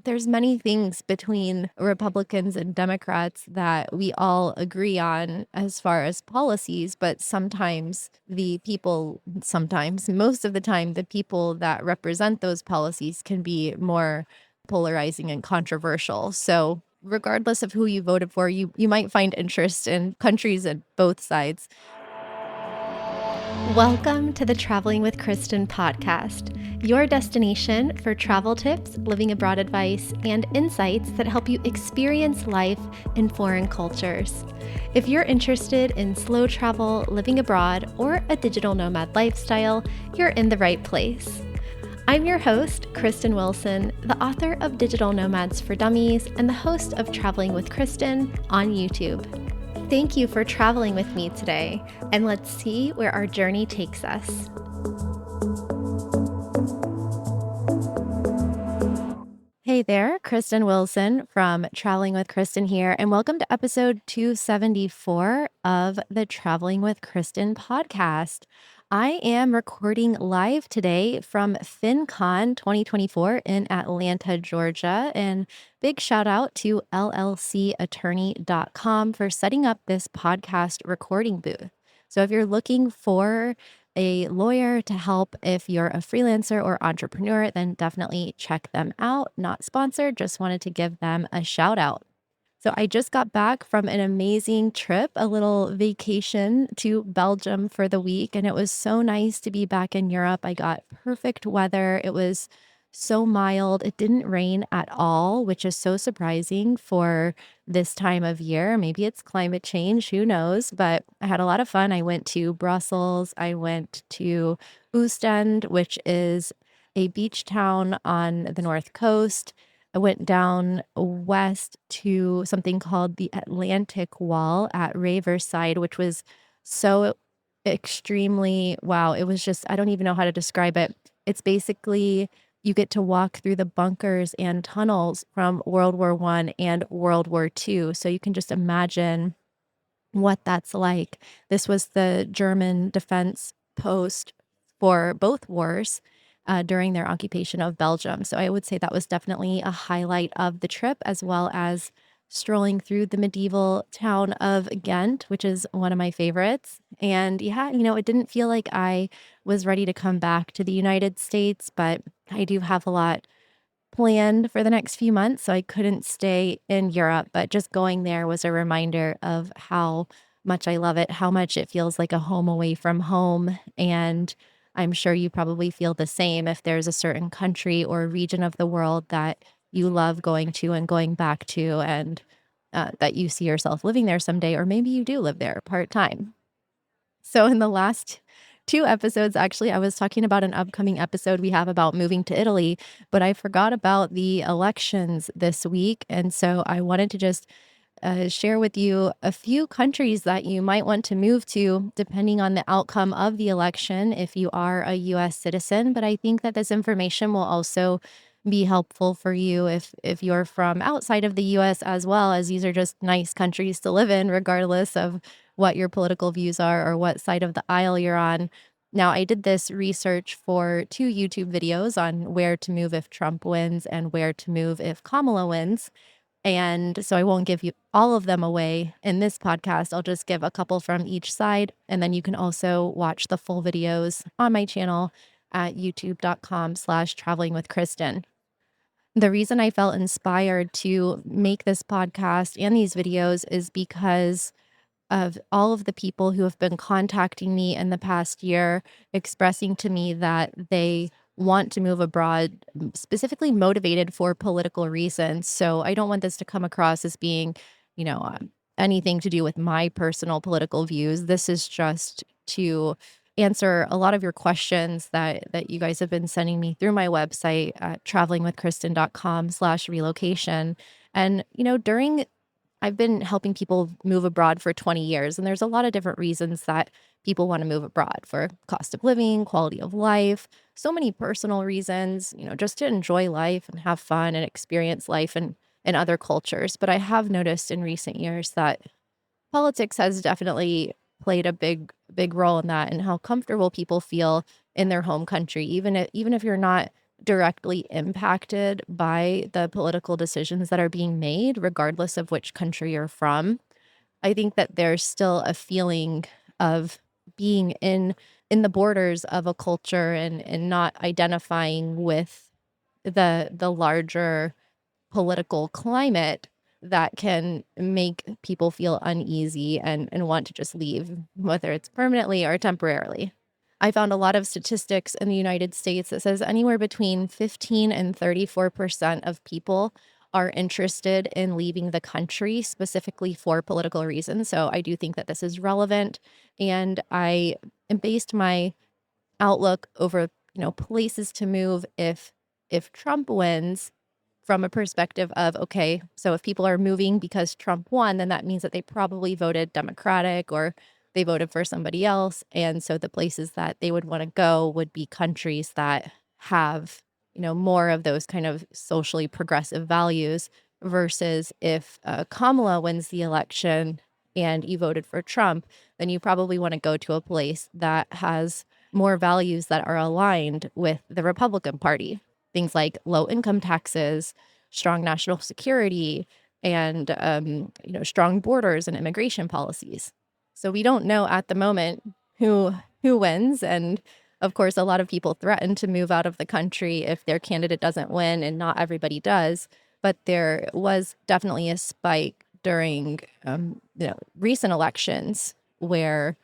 there's many things between Republicans and Democrats that we all agree on as far as policies, but most of the time, the people that represent those policies can be more polarizing and controversial. So regardless of who you voted for, you might find interest in countries at both sides. Welcome to the Traveling with Kristin podcast, your destination for travel tips, living abroad advice, and insights that help you experience life in foreign cultures. If you're interested in slow travel, living abroad, or a digital nomad lifestyle, you're in the right place. I'm your host, Kristin Wilson, the author of Digital Nomads for Dummies and the host of Traveling with Kristin on YouTube. Thank you for traveling with me today, and let's see where our journey takes us. Hey there, Kristin Wilson from Traveling with Kristin here, and welcome to episode 274 of the Traveling with Kristin podcast. I am recording live today from FinCon 2024 in Atlanta, Georgia, and big shout out to llcattorney.com for setting up this podcast recording booth. So if you're looking for a lawyer to help if you're a freelancer or entrepreneur, then definitely check them out. Not sponsored, just wanted to give them a shout out. So I just got back from an amazing trip, a little vacation to Belgium for the week, and it was so nice to be back in Europe. I got perfect weather. It was so mild. It didn't rain at all, which is so surprising for this time of year. Maybe it's climate change, who knows? But I had a lot of fun. I went to Brussels. I went to Ostend, which is a beach town on the north coast. I went down west to something called the Atlantic Wall at Riverside, which was so extremely wow. It was just, I don't even know how to describe it. It's basically you get to walk through the bunkers and tunnels from World War I and World War II. So you can just imagine what that's like. This was the German defense post for both wars during their occupation of Belgium. So I would say that was definitely a highlight of the trip, as well as strolling through the medieval town of Ghent, which is one of my favorites. And yeah, it didn't feel like I was ready to come back to the United States, but I do have a lot planned for the next few months, so I couldn't stay in Europe. But just going there was a reminder of how much I love it, how much it feels like a home away from home. And I'm sure you probably feel the same if there's a certain country or region of the world that you love going to and going back to, and that you see yourself living there someday, or maybe you do live there part-time. So in the last 2 episodes, actually, I was talking about an upcoming episode we have about moving to Italy, but I forgot about the elections this week. And so I wanted to just share with you a few countries that you might want to move to depending on the outcome of the election if you are a US citizen. But I think that this information will also be helpful for you if you're from outside of the US as well, as these are just nice countries to live in, regardless of what your political views are or what side of the aisle you're on. Now, I did this research for 2 YouTube videos on where to move if Trump wins and where to move if Kamala wins. And so I won't give you all of them away in this podcast. I'll just give a couple from each side. And then you can also watch the full videos on my channel at youtube.com/travelingwithkristin. The reason I felt inspired to make this podcast and these videos is because of all of the people who have been contacting me in the past year, expressing to me that they want to move abroad, specifically motivated for political reasons. So I don't want this to come across as being, you know, anything to do with my personal political views. This is just to answer a lot of your questions that you guys have been sending me through my website at travelingwithkristin.com/relocation. And, I've been helping people move abroad for 20 years, and there's a lot of different reasons that people want to move abroad: for cost of living, quality of life, so many personal reasons, just to enjoy life and have fun and experience life in other cultures. But I have noticed in recent years that politics has definitely played a big role in that, and how comfortable people feel in their home country, even if you're not directly impacted by the political decisions that are being made, regardless of which country you're from. I think that there's still a feeling of being in the borders of a culture and not identifying with the larger political climate that can make people feel uneasy and want to just leave, whether it's permanently or temporarily. I found a lot of statistics in the United States that says anywhere between 15 and 34% of people are interested in leaving the country specifically for political reasons. So I do think that this is relevant. And I based my outlook over, places to move if Trump wins from a perspective of, okay, so if people are moving because Trump won, then that means that they probably voted Democratic or they voted for somebody else. And so the places that they would want to go would be countries that have, more of those kind of socially progressive values versus if Kamala wins the election and you voted for Trump, then you probably want to go to a place that has more values that are aligned with the Republican Party. Things like low income taxes, strong national security, and strong borders and immigration policies. So we don't know at the moment who wins, and of course, a lot of people threaten to move out of the country if their candidate doesn't win, and not everybody does. But there was definitely a spike during recent elections where,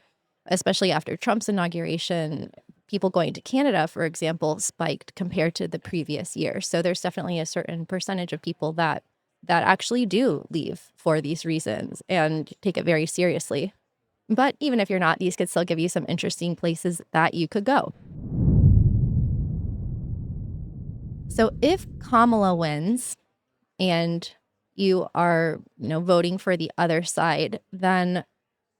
especially after Trump's inauguration, people going to Canada, for example, spiked compared to the previous year. So there's definitely a certain percentage of people that actually do leave for these reasons and take it very seriously. But even if you're not, these could still give you some interesting places that you could go. So if Kamala wins and you are, voting for the other side, then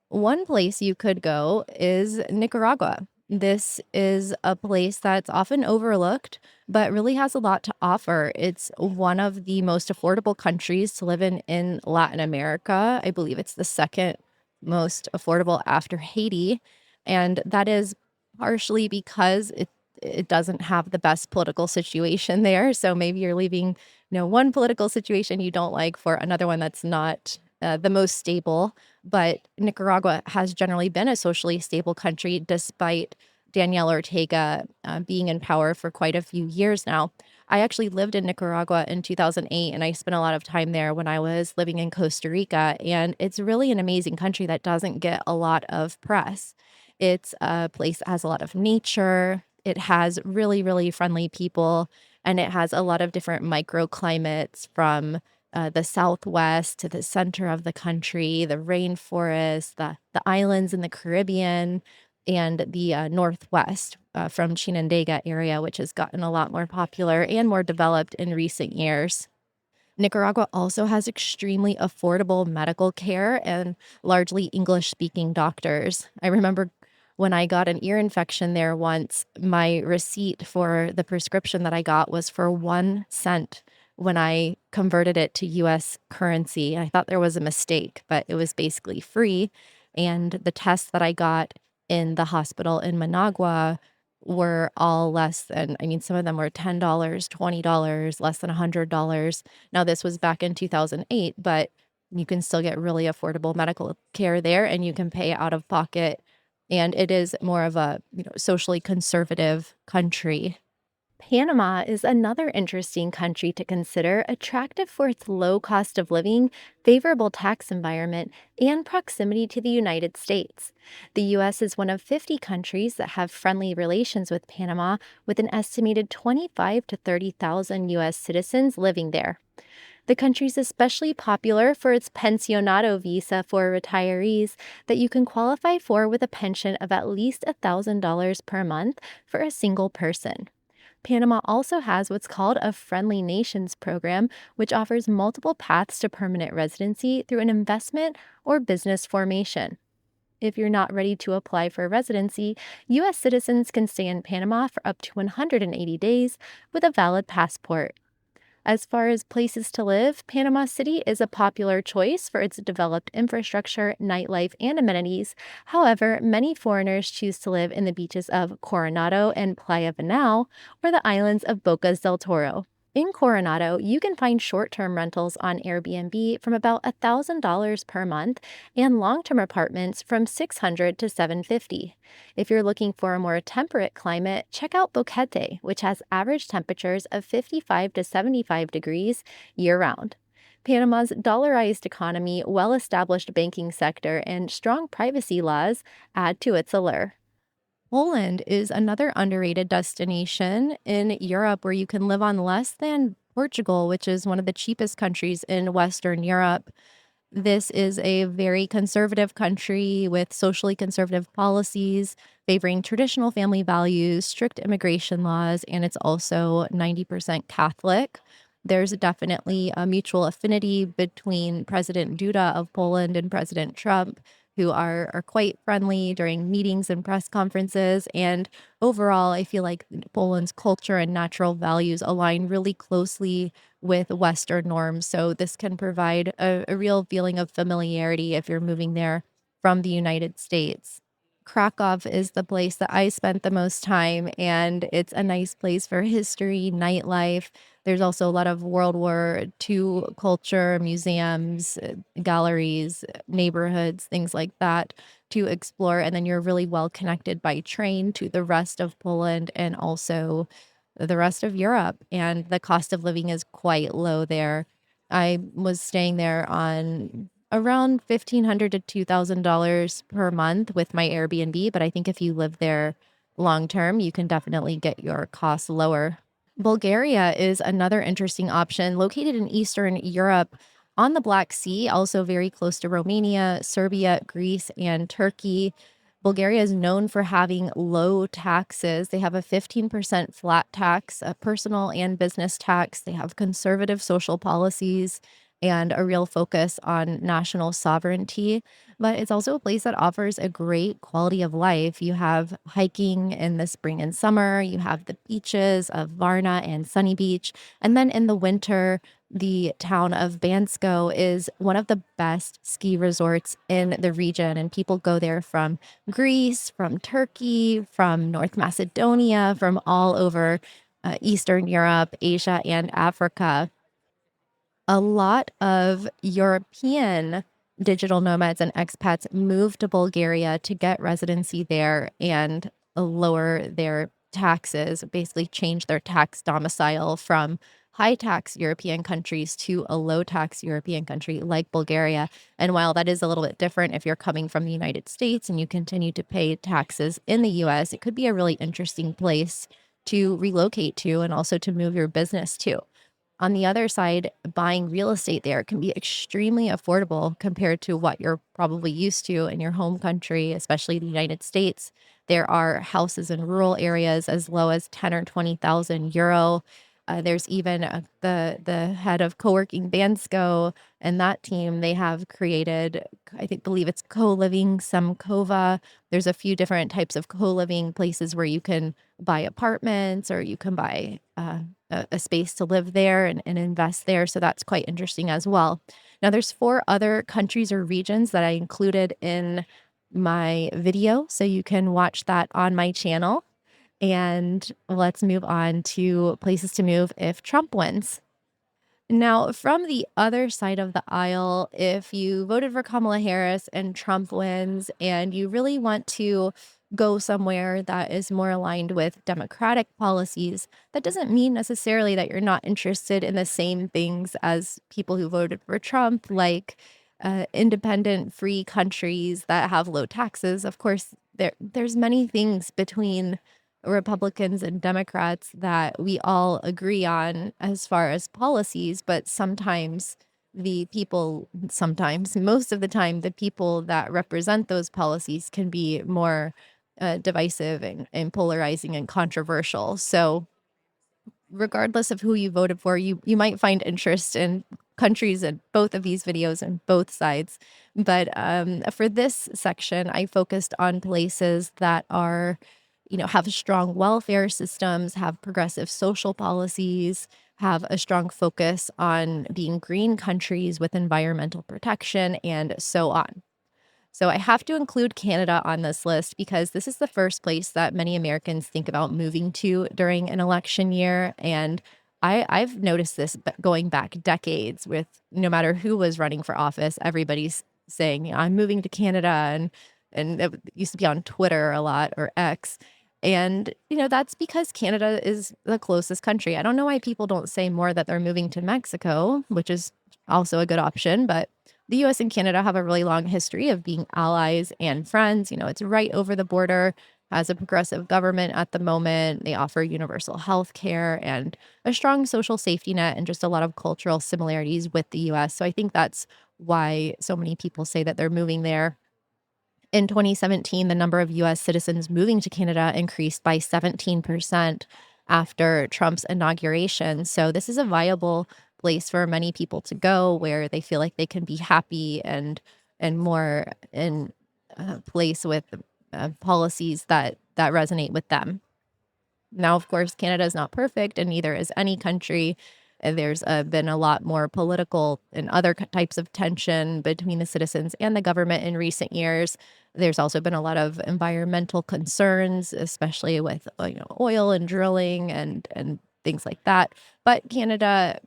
one place you could go is Nicaragua. This is a place that's often overlooked, but really has a lot to offer. It's one of the most affordable countries to live in Latin America. I believe it's the second most affordable after Haiti. And that is partially because it doesn't have the best political situation there. So maybe you're leaving, one political situation you don't like for another one that's not the most stable. But Nicaragua has generally been a socially stable country despite Daniel Ortega being in power for quite a few years now. I actually lived in Nicaragua in 2008, and I spent a lot of time there when I was living in Costa Rica. And it's really an amazing country that doesn't get a lot of press. It's a place that has a lot of nature. It has really, really friendly people, and it has a lot of different microclimates from the Southwest to the center of the country, the rainforest, the islands in the Caribbean, and the Northwest from Chinandega area, which has gotten a lot more popular and more developed in recent years. Nicaragua also has extremely affordable medical care and largely English-speaking doctors. I remember when I got an ear infection there once, my receipt for the prescription that I got was for 1 cent when I converted it to US currency. I thought there was a mistake, but it was basically free. And the tests that I got in the hospital in Managua were all less than, some of them were $10, $20, less than $100. Now, this was back in 2008, but you can still get really affordable medical care there, and you can pay out of pocket. And it is more of a, socially conservative country. Panama is another interesting country to consider, attractive for its low cost of living, favorable tax environment, and proximity to the United States. The U.S. is one of 50 countries that have friendly relations with Panama, with an estimated 25 to 30,000 U.S. citizens living there. The country is especially popular for its pensionado visa for retirees that you can qualify for with a pension of at least $1,000 per month for a single person. Panama also has what's called a Friendly Nations program, which offers multiple paths to permanent residency through an investment or business formation. If you're not ready to apply for residency, U.S. citizens can stay in Panama for up to 180 days with a valid passport. As far as places to live, Panama City is a popular choice for its developed infrastructure, nightlife, and amenities. However, many foreigners choose to live in the beaches of Coronado and Playa Banal or the islands of Bocas del Toro. In Coronado, you can find short term rentals on Airbnb from about $1,000 per month and long term apartments from $600 to $750. If you're looking for a more temperate climate, check out Boquete, which has average temperatures of 55 to 75 degrees year round. Panama's dollarized economy, well established banking sector, and strong privacy laws add to its allure. Poland is another underrated destination in Europe where you can live on less than Portugal, which is one of the cheapest countries in Western Europe. This is a very conservative country with socially conservative policies, favoring traditional family values, strict immigration laws, and it's also 90% Catholic. There's definitely a mutual affinity between President Duda of Poland and President Trump, who are quite friendly during meetings and press conferences. And overall, I feel like Poland's culture and natural values align really closely with Western norms. So this can provide a real feeling of familiarity if you're moving there from the United States. Krakow is the place that I spent the most time, and it's a nice place for history, nightlife. There's also a lot of World War II culture, museums, galleries, neighborhoods, things like that to explore. And then you're really well connected by train to the rest of Poland and also the rest of Europe. And the cost of living is quite low there. I was staying there on around $1,500 to $2,000 per month with my Airbnb, but I think if you live there long term, you can definitely get your costs lower. Bulgaria is another interesting option located in Eastern Europe on the Black Sea, also very close to Romania, Serbia, Greece, and Turkey. Bulgaria is known for having low taxes. They have a 15% flat tax, a personal and business tax. They have conservative social policies and a real focus on national sovereignty. But it's also a place that offers a great quality of life. You have hiking in the spring and summer, you have the beaches of Varna and Sunny Beach. And then in the winter, the town of Bansko is one of the best ski resorts in the region. And people go there from Greece, from Turkey, from North Macedonia, from all over Eastern Europe, Asia, and Africa. A lot of European digital nomads and expats move to Bulgaria to get residency there and lower their taxes, basically change their tax domicile from high tax European countries to a low tax European country like Bulgaria. And while that is a little bit different if you're coming from the United States and you continue to pay taxes in the US, it could be a really interesting place to relocate to and also to move your business to. On the other side, buying real estate there can be extremely affordable compared to what you're probably used to in your home country, especially the United States. There are houses in rural areas as low as 10 or 20,000 euro. There's even the head of co-working Bansko and that team. They have created, believe it's co-living Semkova. There's a few different types of co-living places where you can buy apartments or you can buy a space to live there and invest there. So that's quite interesting as well. Now, there's 4 other countries or regions that I included in my video, so you can watch that on my channel. And let's move on to places to move if Trump wins. Now, from the other side of the aisle, if you voted for Kamala Harris and Trump wins and you really want to go somewhere that is more aligned with Democratic policies, that doesn't mean necessarily that you're not interested in the same things as people who voted for Trump, like independent, free countries that have low taxes. Of course, there's many things between Republicans and Democrats that we all agree on as far as policies, but most of the time, the people that represent those policies can be more divisive and polarizing and controversial. So, regardless of who you voted for, you might find interest in countries in both of these videos and both sides. But for this section, I focused on places that are have strong welfare systems, have progressive social policies, have a strong focus on being green countries with environmental protection, and so on. So I have to include Canada on this list because this is the first place that many Americans think about moving to during an election year. And I've noticed this going back decades with no matter who was running for office, everybody's saying, I'm moving to Canada. And it used to be on Twitter a lot or X. And, that's because Canada is the closest country. I don't know why people don't say more that they're moving to Mexico, which is also a good option, but the US and Canada have a really long history of being allies and friends. It's right over the border, has a progressive government at the moment. They offer universal health care and a strong social safety net and just a lot of cultural similarities with the US. So I think that's why so many people say that they're moving there. In 2017, the number of US citizens moving to Canada increased by 17% after Trump's inauguration. So this is a viable place for many people to go where they feel like they can be happy and more in a place with policies that resonate with them. Now, of course, Canada is not perfect, and neither is any country. There's been a lot more political and other types of tension between the citizens and the government in recent years. There's also been a lot of environmental concerns, especially with oil and drilling and things like that. But Canada,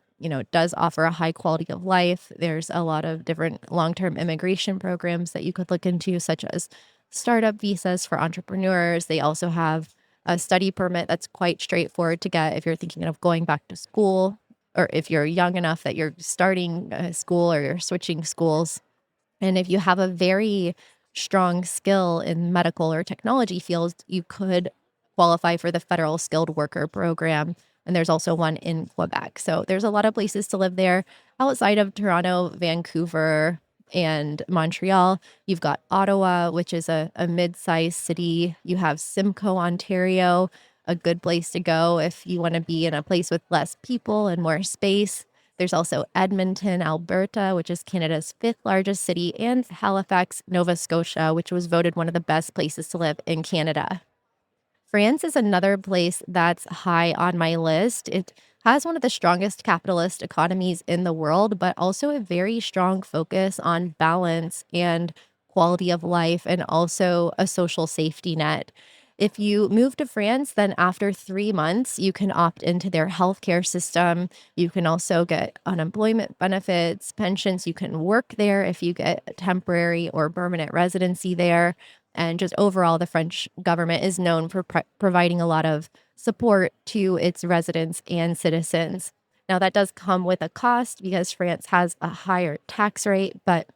does offer a high quality of life. There's a lot of different long-term immigration programs that you could look into, such as startup visas for entrepreneurs. They also have a study permit that's quite straightforward to get if you're thinking of going back to school or if you're young enough that you're starting school or you're switching schools. And if you have a very strong skill in medical or technology fields, you could qualify for the federal skilled worker program. And there's also one in Quebec. So there's a lot of places to live there outside of Toronto, Vancouver, and Montreal. You've got Ottawa, which is a mid-sized city. You have Simcoe, Ontario, a good place to go if you want to be in a place with less people and more space. There's also Edmonton, Alberta, which is Canada's fifth largest city, and Halifax, Nova Scotia, which was voted one of the best places to live in Canada. France is another place that's high on my list. It has one of the strongest capitalist economies in the world, but also a very strong focus on balance and quality of life and also a social safety net. If you move to France, then after 3 months, you can opt into their healthcare system. You can also get unemployment benefits, pensions. You can work there if you get a temporary or permanent residency there. And just overall, the French government is known for providing a lot of support to its residents and citizens. Now, that does come with a cost because France has a higher tax rate, but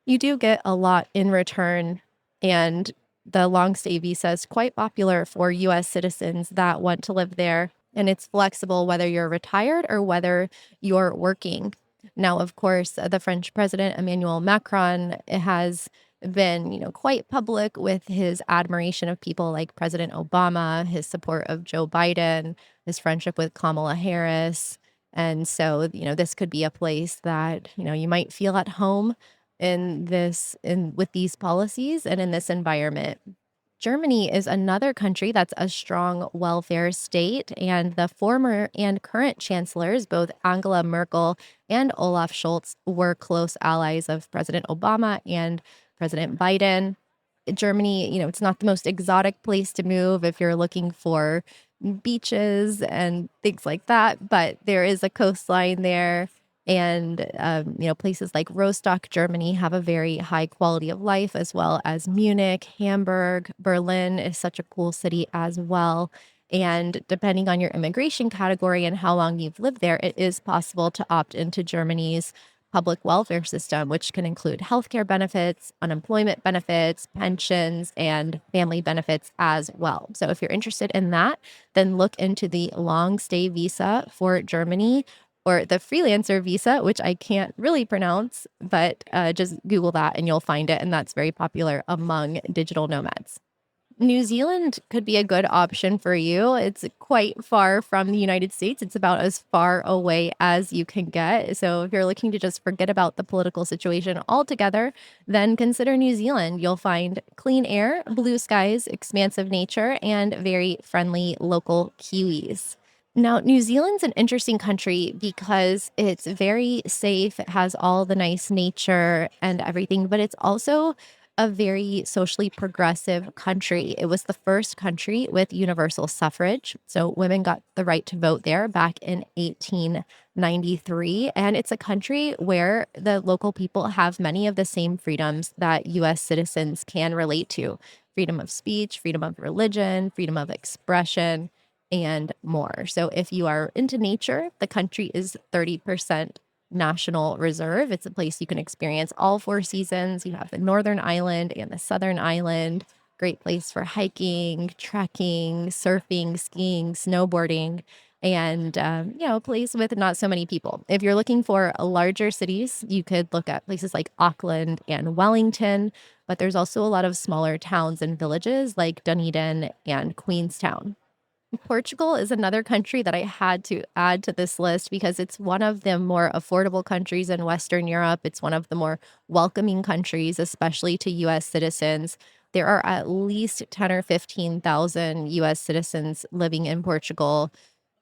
you do get a lot in return. And the long stay visa is quite popular for US citizens that want to live there. And it's flexible whether you're retired or whether you're working. Now, of course, the French president, Emmanuel Macron, has been, quite public with his admiration of people like President Obama, his support of Joe Biden, his friendship with Kamala Harris. And so, this could be a place that, you might feel at home in with these policies and in this environment. Germany is another country that's a strong welfare state, and the former and current chancellors, both Angela Merkel and Olaf Scholz, were close allies of President Obama and President Biden. Germany, it's not the most exotic place to move if you're looking for beaches and things like that, but there is a coastline there. And, places like Rostock, Germany have a very high quality of life, as well as Munich, Hamburg, Berlin is such a cool city as well. And depending on your immigration category and how long you've lived there, it is possible to opt into Germany's public welfare system, which can include healthcare benefits, unemployment benefits, pensions, and family benefits as well. So if you're interested in that, then look into the long stay visa for Germany or the freelancer visa, which I can't really pronounce, but just Google that and you'll find it. And that's very popular among digital nomads. New Zealand could be a good option for you. It's quite far from the United States. It's about as far away as you can get. So if you're looking to just forget about the political situation altogether, then consider New Zealand. You'll find clean air, blue skies, expansive nature, and very friendly local Kiwis. Now, New Zealand's an interesting country because it's very safe. It has all the nice nature and everything, but it's also a very socially progressive country. It was the first country with universal suffrage. So women got the right to vote there back in 1893. And it's a country where the local people have many of the same freedoms that US citizens can relate to: freedom of speech, freedom of religion, freedom of expression, and more. So if you are into nature, the country is 30% national reserve. It's a place you can experience all four seasons. You have the northern island and the southern island. Great place for hiking, trekking, surfing, skiing, snowboarding, and a place with not so many people. If you're looking for larger cities, you could look at places like Auckland and Wellington, but there's also a lot of smaller towns and villages like Dunedin and Queenstown. Portugal is another country that I had to add to this list because it's one of the more affordable countries in Western Europe. It's one of the more welcoming countries, especially to US citizens. There are at least 10 or 15,000 US citizens living in Portugal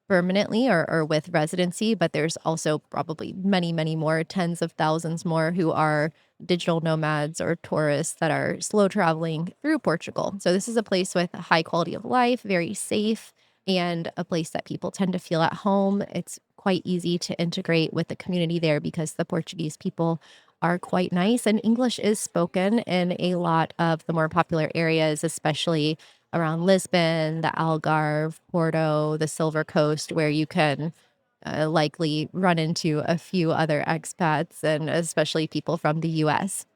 permanently or with residency, but there's also probably many, many more, tens of thousands more who are digital nomads or tourists that are slow traveling through Portugal. So this is a place with a high quality of life, very safe, and a place that people tend to feel at home. It's quite easy to integrate with the community there because the Portuguese people are quite nice, and English is spoken in a lot of the more popular areas, especially around Lisbon, the Algarve, Porto, the Silver Coast, where you can likely run into a few other expats and especially people from the US.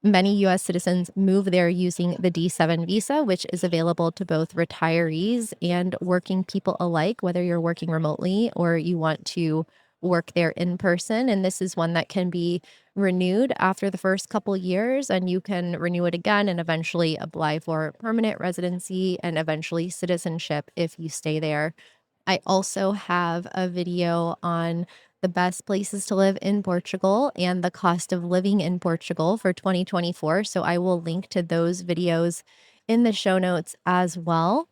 Many US citizens move there using the D7 visa, which is available to both retirees and working people alike, whether you're working remotely or you want to work there in person. And this is one that can be renewed after the first couple years, and you can renew it again and eventually apply for permanent residency and eventually citizenship if you stay there. I also have a video on the best places to live in Portugal and the cost of living in Portugal for 2024. So I will link to those videos in the show notes as well.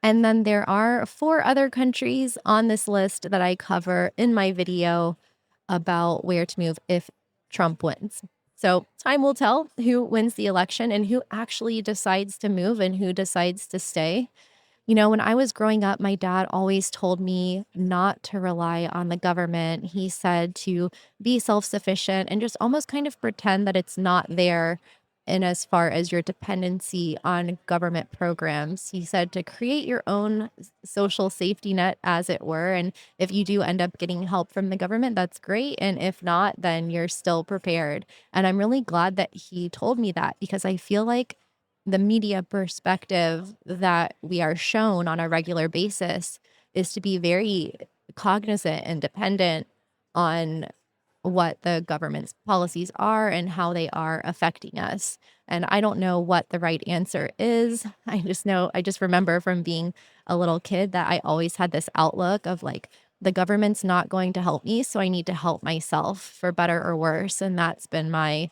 And then there are four other countries on this list that I cover in my video about where to move if Trump wins. So time will tell who wins the election and who actually decides to move and who decides to stay. When I was growing up, my dad always told me not to rely on the government. He said to be self sufficient and just almost kind of pretend that it's not there. And as far as your dependency on government programs, he said to create your own social safety net, as it were. And if you do end up getting help from the government, that's great. And if not, then you're still prepared. And I'm really glad that he told me that because I feel like the media perspective that we are shown on a regular basis is to be very cognizant and dependent on what the government's policies are and how they are affecting us. And I don't know what the right answer is. I just remember from being a little kid that I always had this outlook of like, the government's not going to help me, so I need to help myself for better or worse. And that's been my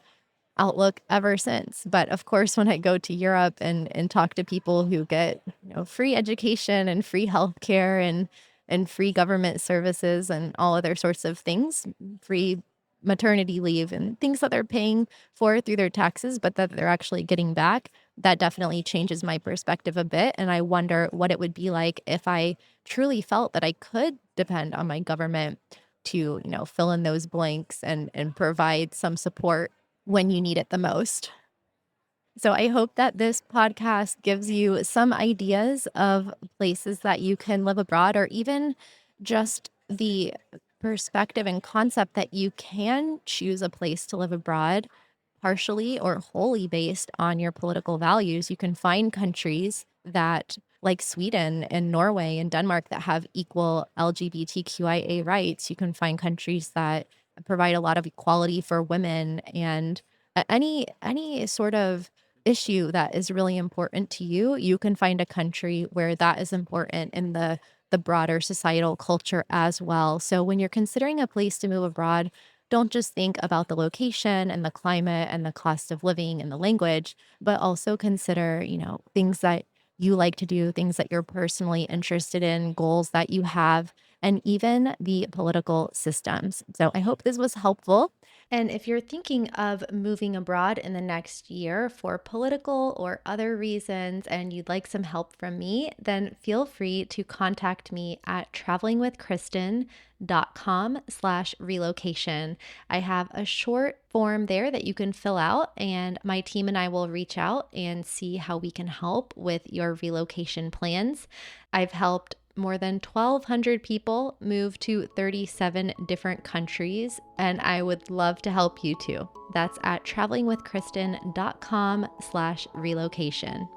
outlook ever since. But of course, when I go to Europe and talk to people who get, free education and free healthcare and free government services and all other sorts of things, free maternity leave and things that they're paying for through their taxes, but that they're actually getting back, that definitely changes my perspective a bit. And I wonder what it would be like if I truly felt that I could depend on my government to, fill in those blanks and provide some support when you need it the most. So I hope that this podcast gives you some ideas of places that you can live abroad, or even just the perspective and concept that you can choose a place to live abroad partially or wholly based on your political values. You can find countries that, like Sweden and Norway and Denmark, that have equal LGBTQIA rights. You can find countries that provide a lot of equality for women and any sort of issue that is really important to you, you can find a country where that is important in the broader societal culture as well. So when you're considering a place to move abroad, don't just think about the location and the climate and the cost of living and the language, but also consider, things that you like to do, things that you're personally interested in, goals that you have, and even the political systems. So I hope this was helpful. And if you're thinking of moving abroad in the next year for political or other reasons and you'd like some help from me, then feel free to contact me at travelingwithkristen.com/relocation. I have a short form there that you can fill out, and my team and I will reach out and see how we can help with your relocation plans. I've helped more than 1,200 people move to 37 different countries, and I would love to help you too. That's at travelingwithkristen.com/relocation.